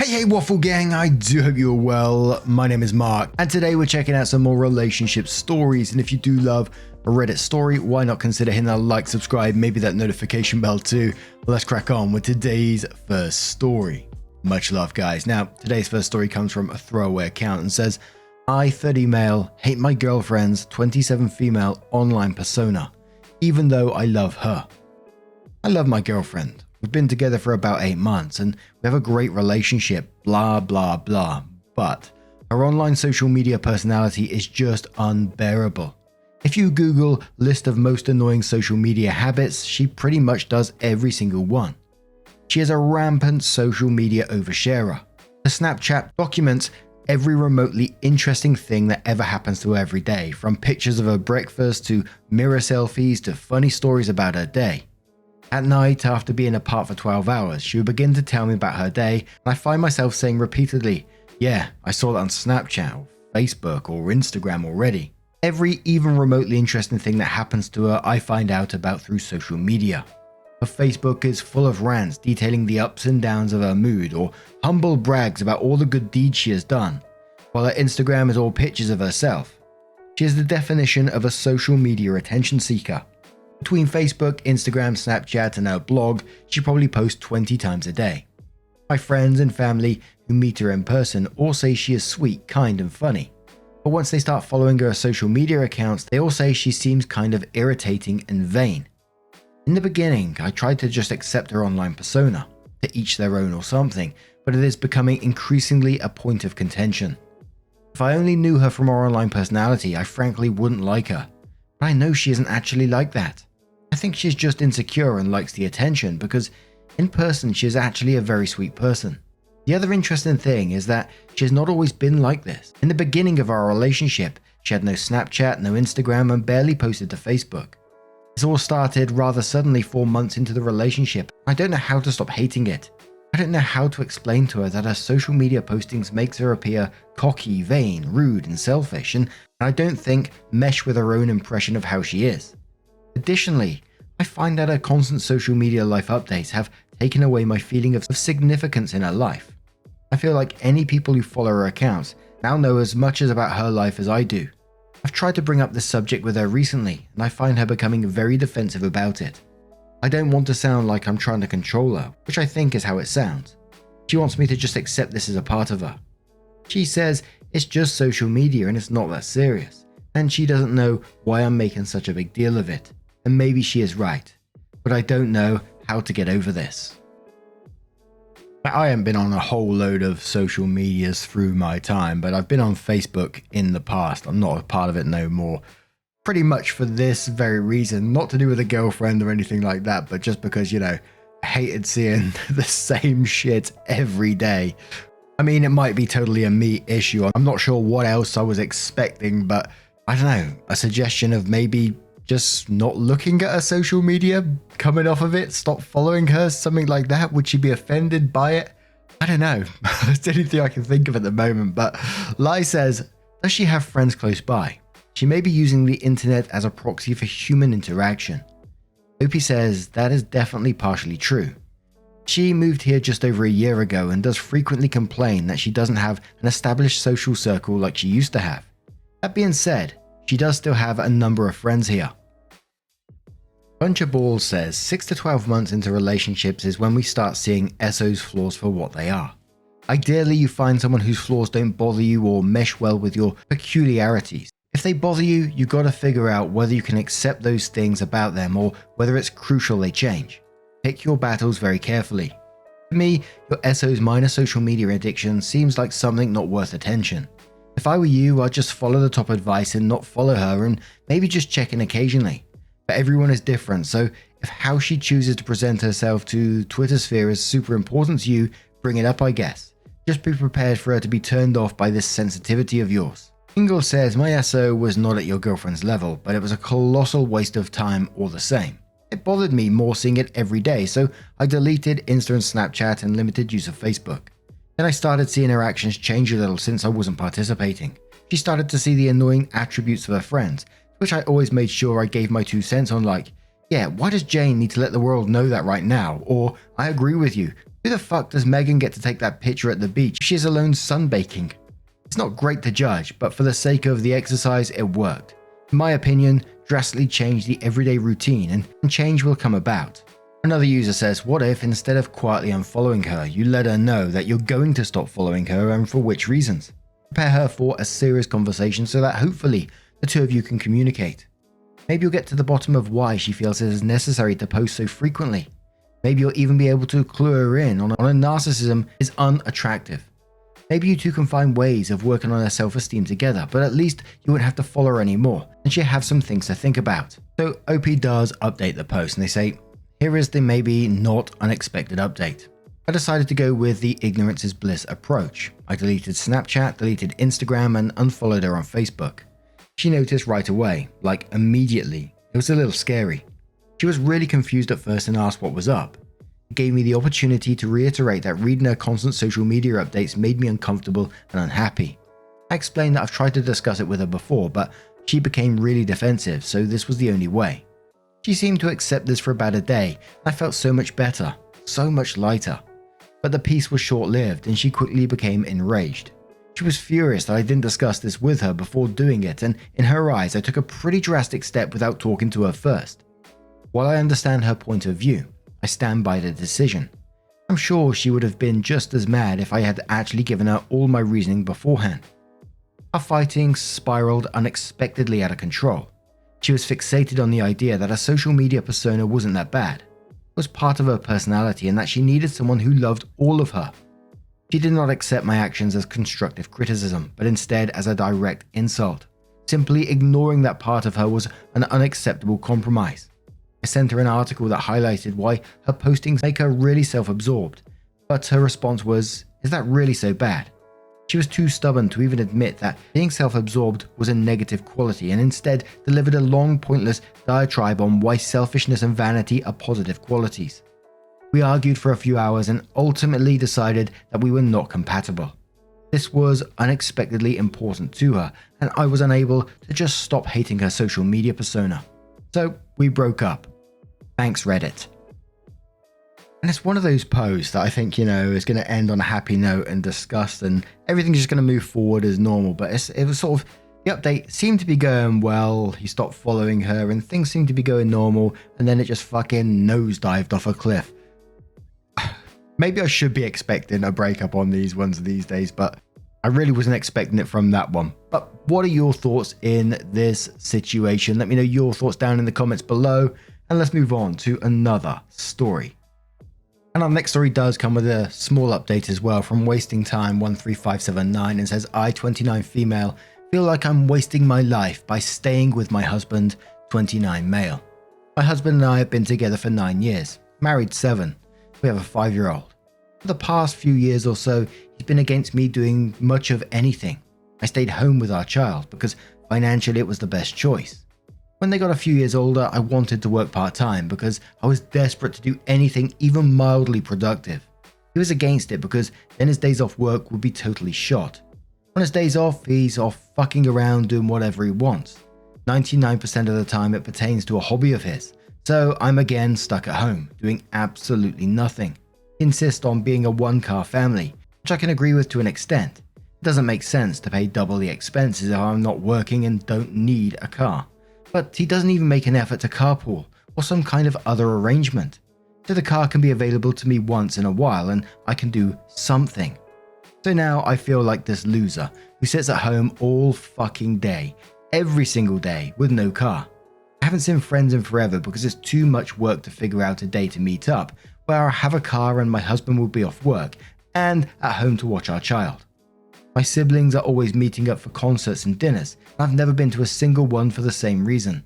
Hey Waffle Gang, I do hope you're well. My name is Mark, and today we're checking out some more relationship stories. And if you do love a Reddit story, why not consider hitting that like, subscribe, maybe that notification bell too. Well, let's crack on with today's first story. Much love, guys. Now, today's first story comes from a throwaway account and says, I, 30 male, hate my girlfriend's 27 female online persona, even though I love her. I love my girlfriend. We've been together for about 8 months and we have a great relationship, blah, blah, blah. But her online social media personality is just unbearable. If you Google list of most annoying social media habits, she pretty much does every single one. She is a rampant social media oversharer. Her Snapchat documents every remotely interesting thing that ever happens to her every day, from pictures of her breakfast to mirror selfies to funny stories about her day. At night, after being apart for 12 hours, she would begin to tell me about her day, and I find myself saying repeatedly, yeah, I saw that on Snapchat or Facebook or Instagram already. Every even remotely interesting thing that happens to her, I find out about through social media. Her Facebook is full of rants detailing the ups and downs of her mood, or humble brags about all the good deeds she has done, while her Instagram is all pictures of herself. She is the definition of a social media attention seeker. Between Facebook, Instagram, Snapchat, and her blog, she probably posts 20 times a day. My friends and family who meet her in person all say she is sweet, kind, and funny. But once they start following her social media accounts, they all say she seems kind of irritating and vain. In the beginning, I tried to just accept her online persona, to each their own or something, but it is becoming increasingly a point of contention. If I only knew her from her online personality, I frankly wouldn't like her. But I know she isn't actually like that. I think she's just insecure and likes the attention because in person she is actually a very sweet person. The other interesting thing is that she has not always been like this. In the beginning of our relationship, she had no Snapchat, no Instagram, and barely posted to Facebook. This all started rather suddenly 4 months into the relationship. I don't know how to stop hating it. I don't know how to explain to her that her social media postings makes her appear cocky, vain, rude, and selfish, and I don't think mesh with her own impression of how she is. Additionally, I find that her constant social media life updates have taken away my feeling of significance in her life. I feel like any people who follow her accounts now know as much about her life as I do. I've tried to bring up this subject with her recently, and I find her becoming very defensive about it. I don't want to sound like I'm trying to control her, which I think is how it sounds. She wants me to just accept this as a part of her. She says it's just social media and it's not that serious, and she doesn't know why I'm making such a big deal of it. And maybe she is right, but I don't know how to get over this. I haven't been on a whole load of social medias through my time, but I've been on Facebook in the past. I'm not a part of it no more. Pretty much for this very reason, not to do with a girlfriend or anything like that, but just because, I hated seeing the same shit every day. I mean, it might be totally a me issue. I'm not sure what else I was expecting, but I don't know, a suggestion of maybe just not looking at her social media, coming off of it, stop following her, something like that. Would she be offended by it? I don't know. That's the only thing I can think of at the moment. But Lai says, does she have friends close by? She may be using the internet as a proxy for human interaction. Opie says that is definitely partially true. She moved here just over a year ago and does frequently complain that she doesn't have an established social circle like she used to have. That being said, she does still have a number of friends here. Bunch of Balls says 6 to 12 months into relationships is when we start seeing SO's flaws for what they are. Ideally, you find someone whose flaws don't bother you or mesh well with your peculiarities. If they bother you, you gotta figure out whether you can accept those things about them or whether it's crucial they change. Pick your battles very carefully. To me, your SO's minor social media addiction seems like something not worth attention. If I were you, I'd just follow the top advice and not follow her and maybe just check in occasionally. But everyone is different, so if how she chooses to present herself to Twitter sphere is super important to you, bring it up I guess. Just be prepared for her to be turned off by this sensitivity of yours. Ingle says, my SO was not at your girlfriend's level, but it was a colossal waste of time all the same. It bothered me more seeing it every day, so I deleted Insta and Snapchat and limited use of Facebook. Then I started seeing her actions change a little since I wasn't participating. She started to see the annoying attributes of her friends, which I always made sure I gave my 2 cents on, like, yeah, why does Jane need to let the world know that right now? Or, I agree with you, Who the fuck does Megan get to take that picture at the beach if she's alone sunbaking? It's not great to judge, but for the sake of the exercise, it worked. In my opinion, drastically changed the everyday routine and change will come about. Another user says, what if instead of quietly unfollowing her, you let her know that you're going to stop following her and for which reasons? Prepare her for a serious conversation so that hopefully the two of you can communicate. Maybe you'll get to the bottom of why she feels it is necessary to post so frequently. Maybe you'll even be able to clue her in on her narcissism is unattractive. Maybe you two can find ways of working on her self-esteem together, but at least you won't have to follow her anymore, and she'll have some things to think about. So OP does update the post, and they say, here is the maybe not unexpected update. I decided to go with the ignorance is bliss approach. I deleted Snapchat, deleted Instagram, and unfollowed her on Facebook. She noticed right away, like immediately. It was a little scary. She was really confused at first and asked what was up. It gave me the opportunity to reiterate that reading her constant social media updates made me uncomfortable and unhappy. I explained that I've tried to discuss it with her before, but she became really defensive, so this was the only way. She seemed to accept this for about a day, and I felt so much better, so much lighter. But the peace was short-lived, and she quickly became enraged. She was furious that I didn't discuss this with her before doing it, and in her eyes I took a pretty drastic step without talking to her first. While I understand her point of view, I stand by the decision. I'm sure she would have been just as mad if I had actually given her all my reasoning beforehand. Our fighting spiraled unexpectedly out of control. She was fixated on the idea that her social media persona wasn't that bad. It was part of her personality and that she needed someone who loved all of her. She did not accept my actions as constructive criticism, but instead as a direct insult. Simply ignoring that part of her was an unacceptable compromise. I sent her an article that highlighted why her postings make her really self-absorbed, but her response was, is that really so bad? She was too stubborn to even admit that being self-absorbed was a negative quality and instead delivered a long, pointless diatribe on why selfishness and vanity are positive qualities. We argued for a few hours and ultimately decided that we were not compatible. This was unexpectedly important to her, and I was unable to just stop hating her social media persona. So we broke up. Thanks, Reddit. And it's one of those posts that I think, is going to end on a happy note and discussed, and everything's just going to move forward as normal. But it was sort of, the update seemed to be going well. He stopped following her and things seemed to be going normal, and then it just fucking nosedived off a cliff. Maybe I should be expecting a breakup on these ones these days, but I really wasn't expecting it from that one. But what are your thoughts in this situation? Let me know your thoughts down in the comments below, and let's move on to another story. And our next story does come with a small update as well from Wasting Time 13579 and says, I, 29 female, feel like I'm wasting my life by staying with my husband, 29 male. My husband and I have been together for 9 years, married 7. We have a 5-year-old. For the past few years or so, he's been against me doing much of anything. I stayed home with our child because financially it was the best choice. When they got a few years older, I wanted to work part-time because I was desperate to do anything even mildly productive. He was against it because then his days off work would be totally shot. On his days off, he's off fucking around doing whatever he wants. 99% of the time it pertains to a hobby of his. So I'm again stuck at home, doing absolutely nothing. He insists on being a one-car family, which I can agree with to an extent. It doesn't make sense to pay double the expenses if I'm not working and don't need a car. But he doesn't even make an effort to carpool or some kind of other arrangement. So the car can be available to me once in a while and I can do something. So now I feel like this loser who sits at home all fucking day, every single day with no car. I haven't seen friends in forever because it's too much work to figure out a day to meet up where I have a car and my husband will be off work and at home to watch our child. My siblings are always meeting up for concerts and dinners, and I've never been to a single one for the same reason.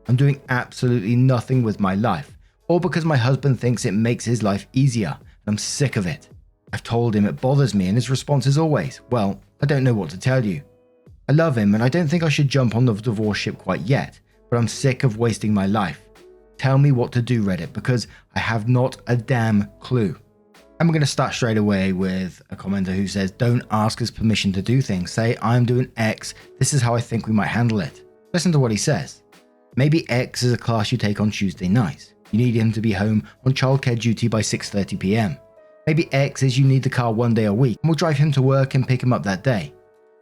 I'm doing absolutely nothing with my life, all because my husband thinks it makes his life easier, and I'm sick of it. I've told him it bothers me, and his response is always, well, I don't know what to tell you. I love him, and I don't think I should jump on the divorce ship quite yet, but I'm sick of wasting my life. Tell me what to do, Reddit, because I have not a damn clue. And we're going to start straight away with a commenter who says, don't ask us permission to do things. Say, I'm doing X. This is how I think we might handle it. Listen to what he says. Maybe X is a class you take on Tuesday nights. You need him to be home on childcare duty by 6:30 p.m. Maybe X is you need the car one day a week and we'll drive him to work and pick him up that day.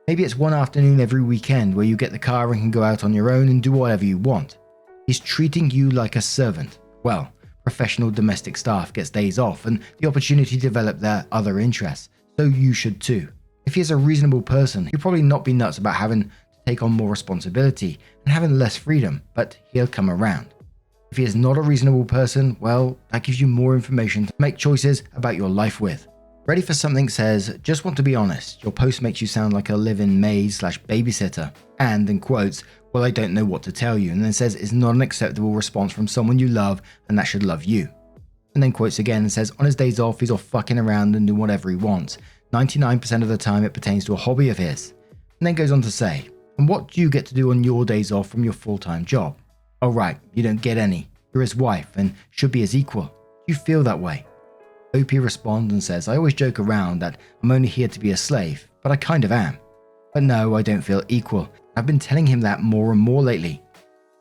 Maybe it's one afternoon every weekend where you get the car and can go out on your own and do whatever you want. He's treating you like a servant. Well, professional domestic staff gets days off and the opportunity to develop their other interests, so you should too. If he is a reasonable person, he'll probably not be nuts about having to take on more responsibility and having less freedom, but he'll come around. If he is not a reasonable person, well, that gives you more information to make choices about your life with. Ready for Something says, just want to be honest, your post makes you sound like a live-in maid/babysitter. And, in quotes, well, I don't know what to tell you. And then says, it's not an acceptable response from someone you love and that should love you. And then quotes again and says, on his days off, he's off fucking around and doing whatever he wants. 99% of the time it pertains to a hobby of his. And then goes on to say, and what do you get to do on your days off from your full-time job? Oh right, you don't get any. You're his wife and should be his equal. Do you feel that way? OP responds and says, I always joke around that I'm only here to be a slave, but I kind of am. But no, I don't feel equal. I've been telling him that more and more lately.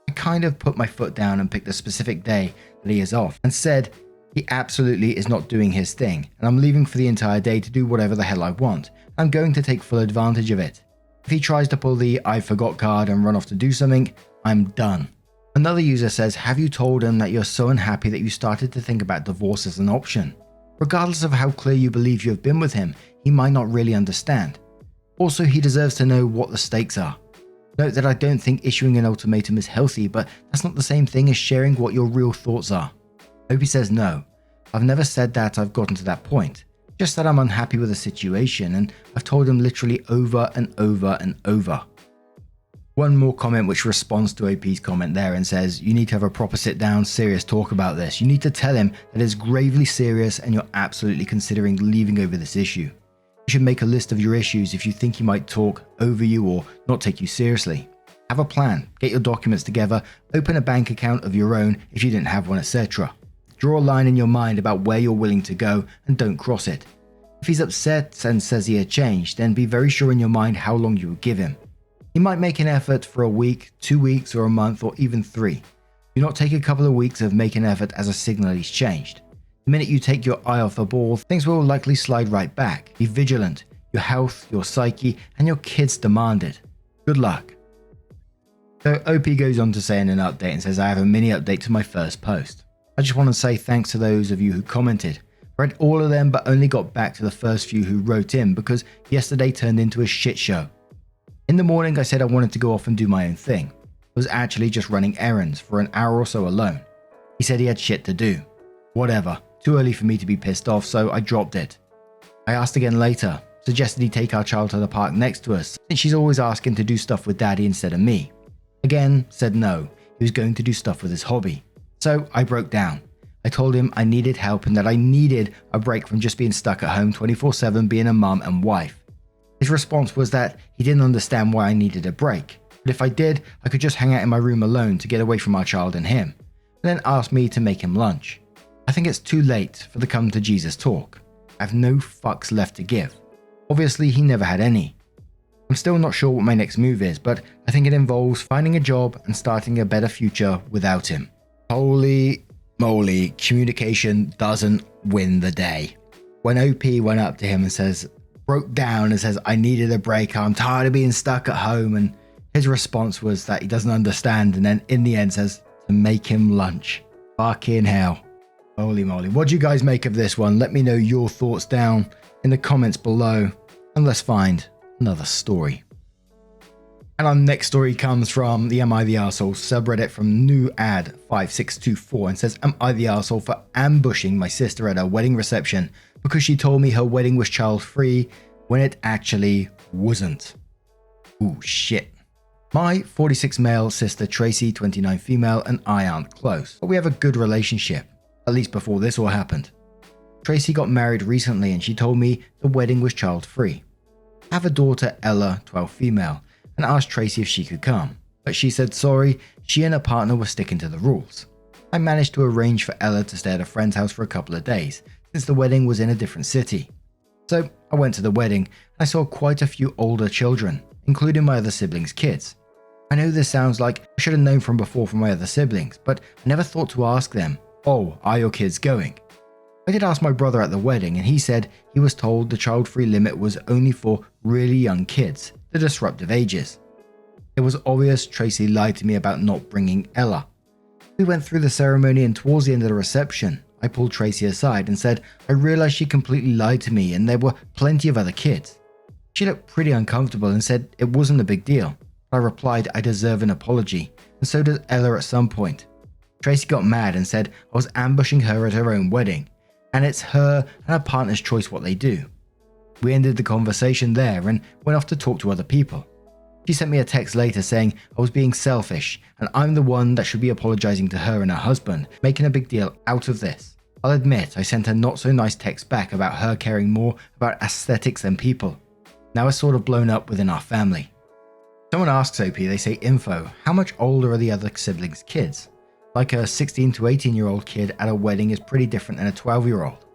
I kind of put my foot down and picked a specific day that he is off and said he absolutely is not doing his thing and I'm leaving for the entire day to do whatever the hell I want. I'm going to take full advantage of it. If he tries to pull the I forgot card and run off to do something, I'm done. Another user says, have you told him that you're so unhappy that you started to think about divorce as an option? Regardless of how clear you believe you have been with him, he might not really understand. Also, he deserves to know what the stakes are. Note that I don't think issuing an ultimatum is healthy, but that's not the same thing as sharing what your real thoughts are. Opie says no. I've never said that I've gotten to that point. Just that I'm unhappy with the situation and I've told him literally over and over and over. One more comment which responds to OP's comment there and says, you need to have a proper sit down, serious talk about this. You need to tell him that it's gravely serious and you're absolutely considering leaving over this issue. You should make a list of your issues if you think he might talk over you or not take you seriously. Have a plan, get your documents together, open a bank account of your own if you didn't have one, etc. Draw a line in your mind about where you're willing to go and don't cross it. If he's upset and says he had changed, then be very sure in your mind how long you will give him. He might make an effort for a week, 2 weeks, or a month, or even 3. Do not take a couple of weeks of making effort as a signal he's changed. The minute you take your eye off the ball, things will likely slide right back. Be vigilant. Your health, your psyche, and your kids demand it. Good luck. So OP goes on to say in an update and says, I have a mini update to my first post. I just want to say thanks to those of you who commented. I read all of them but only got back to the first few who wrote in because yesterday turned into a shit show. In the morning, I said I wanted to go off and do my own thing. I was actually just running errands for an hour or so alone. He said he had shit to do. Whatever, too early for me to be pissed off, so I dropped it. I asked again later, suggested he take our child to the park next to us, since she's always asking to do stuff with daddy instead of me. Again, said no, he was going to do stuff with his hobby. So I broke down. I told him I needed help and that I needed a break from just being stuck at home 24/7 being a mum and wife. His response was that he didn't understand why I needed a break, but if I did, I could just hang out in my room alone to get away from our child and him, and then asked me to make him lunch. I think it's too late for the come to Jesus talk. I have no fucks left to give. Obviously, he never had any. I'm still not sure what my next move is, but I think it involves finding a job and starting a better future without him. Holy moly, communication doesn't win the day. When OP went up to him and broke down and says, I needed a break, I'm tired of being stuck at home, and his response was that he doesn't understand, and then in the end says to make him lunch. Fucking hell. Holy moly. What do you guys make of this one? Let me know your thoughts down in the comments below, and let's find another story. And our next story comes from the Am I the Arsehole subreddit from NewAd5624 and says, Am I the arsehole for ambushing my sister at her wedding reception because she told me her wedding was child-free when it actually wasn't? Ooh, shit. My 46 male sister Tracy, 29 female, and I aren't close, but we have a good relationship, at least before this all happened. Tracy got married recently and she told me the wedding was child-free. I have a daughter, Ella, 12 female, and asked Tracy if she could come, but she said sorry, she and her partner were sticking to the rules. I managed to arrange for Ella to stay at a friend's house for a couple of days, since the wedding was in a different city. So I went to the wedding, and I saw quite a few older children, including my other siblings' kids. I know this sounds like I should have known from before from my other siblings, but I never thought to ask them, oh, are your kids going? I did ask my brother at the wedding, and he said he was told the child-free limit was only for really young kids, the disruptive ages. It was obvious Tracy lied to me about not bringing Ella. We went through the ceremony, and towards the end of the reception, I pulled Tracy aside and said I realized she completely lied to me and there were plenty of other kids. She looked pretty uncomfortable and said it wasn't a big deal. I replied I deserve an apology, and so does Ella at some point. Tracy got mad and said I was ambushing her at her own wedding, and it's her and her partner's choice what they do. We ended the conversation there and went off to talk to other people. She sent me a text later saying I was being selfish and I'm the one that should be apologizing to her and her husband, making a big deal out of this. I'll admit I sent a not so nice text back about her caring more about aesthetics than people. Now it's sort of blown up within our family. Someone asks OP, they say info, how much older are the other siblings' kids? Like a 16 to 18 year old kid at a wedding is pretty different than a 12-year-old.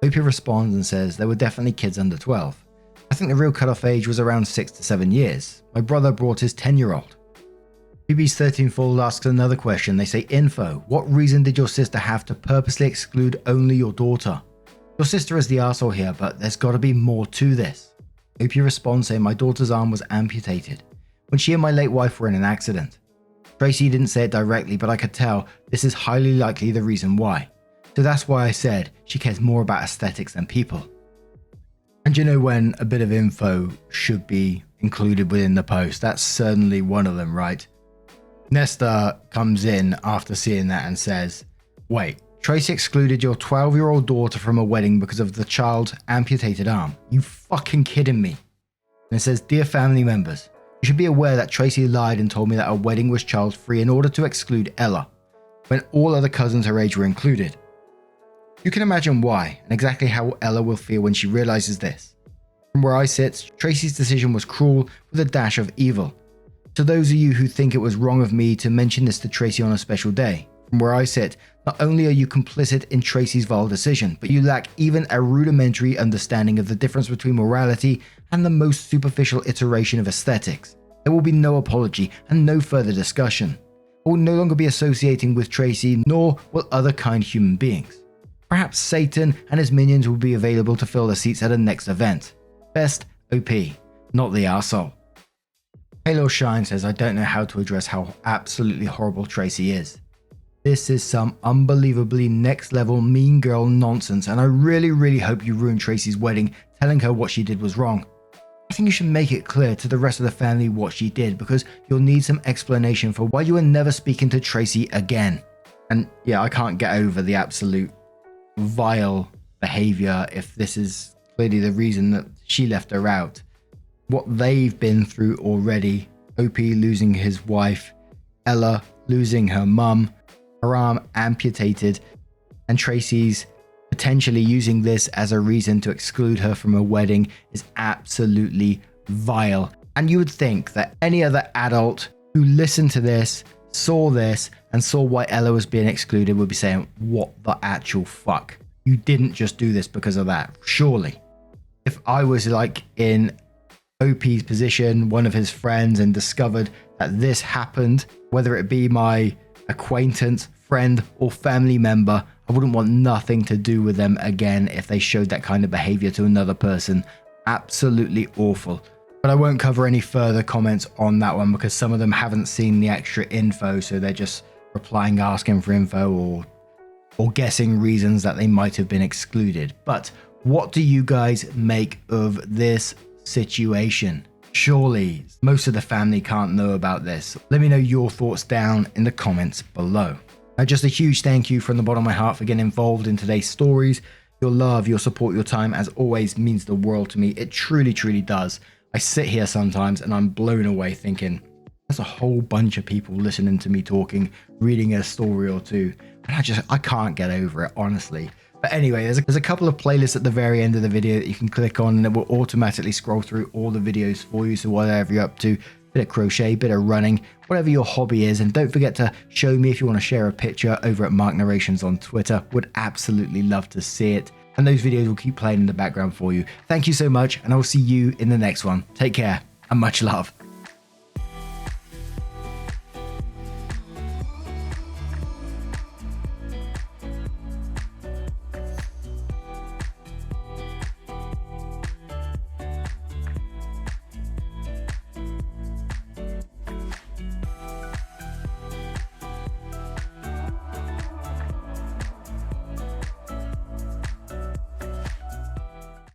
OP responds and says there were definitely kids under 12. I think the real cutoff age was around 6 to 7 years. My brother brought his 10-year-old. BB's 13-fold asks another question. They say, info, what reason did your sister have to purposely exclude only your daughter? Your sister is the arsehole here, but there's gotta be more to this. OP responds saying my daughter's arm was amputated when she and my late wife were in an accident. Tracy didn't say it directly, but I could tell this is highly likely the reason why. So that's why I said she cares more about aesthetics than people. And you know when a bit of info should be included within the post? That's certainly one of them, right? Nesta comes in after seeing that and says, wait, Tracy excluded your 12-year-old daughter from a wedding because of the child's amputated arm. You fucking kidding me? And it says, dear family members, you should be aware that Tracy lied and told me that our wedding was child-free in order to exclude Ella, when all other cousins her age were included. You can imagine why and exactly how Ella will feel when she realizes this. From where I sit, Tracy's decision was cruel with a dash of evil. To those of you who think it was wrong of me to mention this to Tracy on a special day, from where I sit, not only are you complicit in Tracy's vile decision, but you lack even a rudimentary understanding of the difference between morality and the most superficial iteration of aesthetics. There will be no apology and no further discussion. I will no longer be associating with Tracy, nor will other kind human beings. Perhaps Satan and his minions will be available to fill the seats at a next event. Best OP, not the arsehole. Halo Shine says I don't know how to address how absolutely horrible Tracy is. This is some unbelievably next level mean girl nonsense, and I really hope you ruin Tracy's wedding telling her what she did was wrong. I think you should make it clear to the rest of the family what she did, because you'll need some explanation for why you are never speaking to Tracy again. And yeah, I can't get over the absolute vile behavior if this is clearly the reason that she left her out. What they've been through already, OP losing his wife, Ella losing her mum, her arm amputated, and Tracy's potentially using this as a reason to exclude her from a wedding is absolutely vile. And you would think that any other adult who listened to this, saw this, and saw why Ella was being excluded would be saying, what the actual fuck? You didn't just do this because of that, surely. If I was like in OP's position, one of his friends, and discovered that this happened, whether it be my acquaintance, friend, or family member, I wouldn't want nothing to do with them again if they showed that kind of behavior to another person. Absolutely awful. But I won't cover any further comments on that one because some of them haven't seen the extra info, so they're just replying asking for info or guessing reasons that they might have been excluded. But what do you guys make of this situation? Surely most of the family can't know about this. Let me know your thoughts down in the comments below. Now, just a huge thank you from the bottom of my heart for getting involved in today's stories. Your love, your support, your time, as always, means the world to me. It truly does. I sit here sometimes and I'm blown away thinking, there's a whole bunch of people listening to me talking, reading a story or two, and I can't get over it, honestly. But anyway, there's a couple of playlists at the very end of the video that you can click on, and it will automatically scroll through all the videos for you. So whatever you're up to, bit of crochet, bit of running, whatever your hobby is. And don't forget to show me if you want to share a picture over at Mark Narrations on Twitter. Would absolutely love to see it. And those videos will keep playing in the background for you. Thank you so much, and I will see you in the next one. Take care and much love.